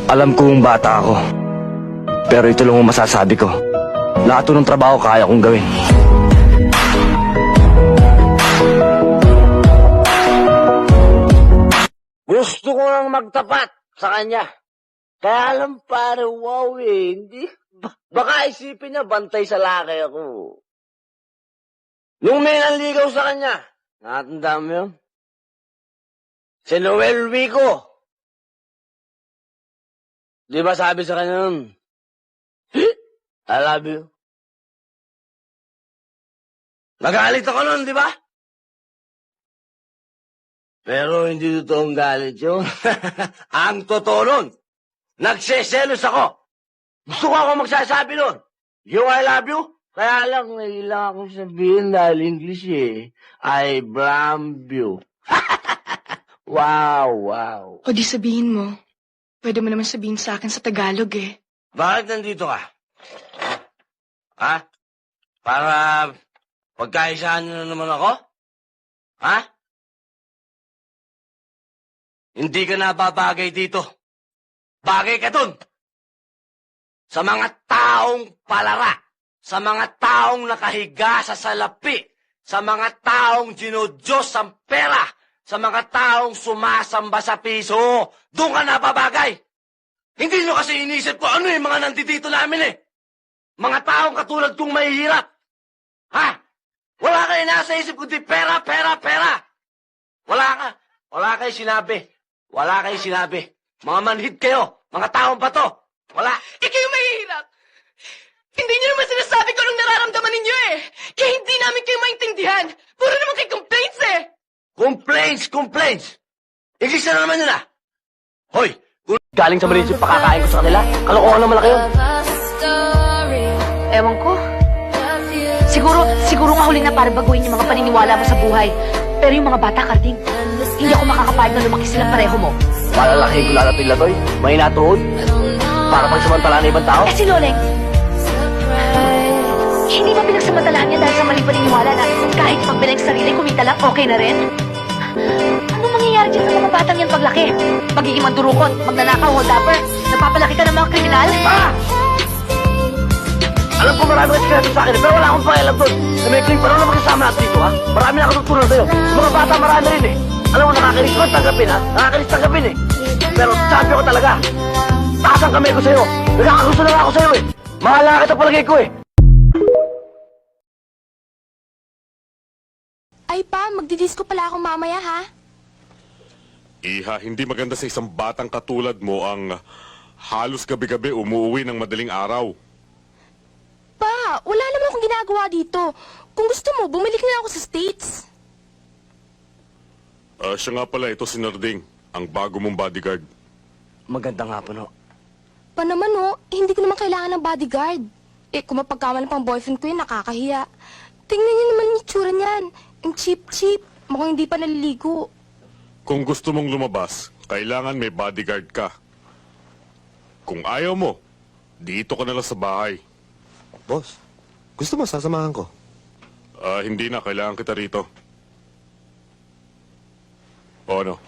Alam kong bata ako. Pero ito lang ang masasabi ko. Lahat ng trabaho kaya kong gawin. Gusto ko lang magtapat sa kanya. Kaya lang pare, wow hindi. Baka isipin niya bantay sa laki ako. Nung may nanligaw sa kanya, nakatanda mo yun? Si Noel Rico. Di ba sabi sa kanya nun, I love you. Nagalit ako nun, di ba? Pero hindi totoong galit yun. Ang totoo nun, nagseselos ako. Gusto ko ako magsasabi nun. Yung I love you, kaya lang nahila akong sabihin dahil English eh. I love you. Wow. O di sabihin mo. Pwede mo naman sabihin sa akin sa Tagalog eh. Bakit nandito ka? Ha? Para pagkaisahan nyo na naman ako? Ha? Hindi ka nababagay dito. Bagay ka dun. Sa mga taong palara. Sa mga taong nakahiga sa salapi. Sa mga taong dinodiyos ang pera. Sa mga taong sumasamba sa piso. Doon ka nababagay. Hindi nyo kasi inisip ko ano yung mga nandito namin eh. Mga taong katulad kong mahihirap. Ha? Wala kayo nasa isip kundi pera. Wala kayo sinabi. Mga manhid kayo. Mga taong bato. Wala. Kayo mahihirap. Hindi niyo naman sinasabi ko anong nararamdaman ninyo eh. Kaya hindi namin kayo maintindihan. Puro naman kayo complaints eh. Complaints. Igisa na naman yun ah. Hoy, kung galing sa Malaysia pakakain ko sa kanila, kalokohan naman kayo. Ewan ko. Siguro nga huli na para baguhin yung mga paniniwala mo sa buhay. Pero yung mga bata, Karding, hindi ako makakapayag na lumaki silang pareho mo. Malalaki ko lalat nila, Toy. May natuhod. Para pagsamantala na ibang tao. Si Loleng, hindi ba pinagsamantalahan niya dahil sa mali paniniwala na kahit magbilang sarili, kumita lang, okay na rin? Anong mangyayari dyan sa mga batang yan paglaki? Magiging mandurukot, magnanakaw, hold-upper, nagpapalaki ka ng mga kriminal? Alam ko marami ka sikreto sa akin, pero wala akong pakialam doon. Sa may clean pa rin na magkasama natin dito, ha? Marami na katutulong sa'yo. Sa mga bata, marami rin eh. Alam mo, nakakainis ko tanggapin, ha? Nakakainis tanggapin eh. Pero sabi ko talaga, taas ang kamay ko sa'yo. Nagkakagusto na ako sa'yo eh. Mahal na kita palagay ko eh. Ay pa, magdidisco pala ako mamaya ha? Iha, hindi maganda sa isang batang katulad mo ang halos gabi-gabi umuwi ng madaling araw. Pa, wala naman akong ginagawa dito. Kung gusto mo, bumalik na ako sa States. Siya nga pala, ito si Narding, ang bago mong bodyguard. Maganda nga po, no? Pa naman hindi ko naman kailangan ng bodyguard. Kung mapagkamalan pang boyfriend ko yun, nakakahiya. Tingnan niyo naman yung itsura niyan. Ang cheap. Mukhang hindi pa naliligo. Kung gusto mong lumabas, kailangan may bodyguard ka. Kung ayaw mo, dito ka na lang sa bahay. Boss, gusto mo sasamahan ko? Hindi na, kailangan kita rito. O ano?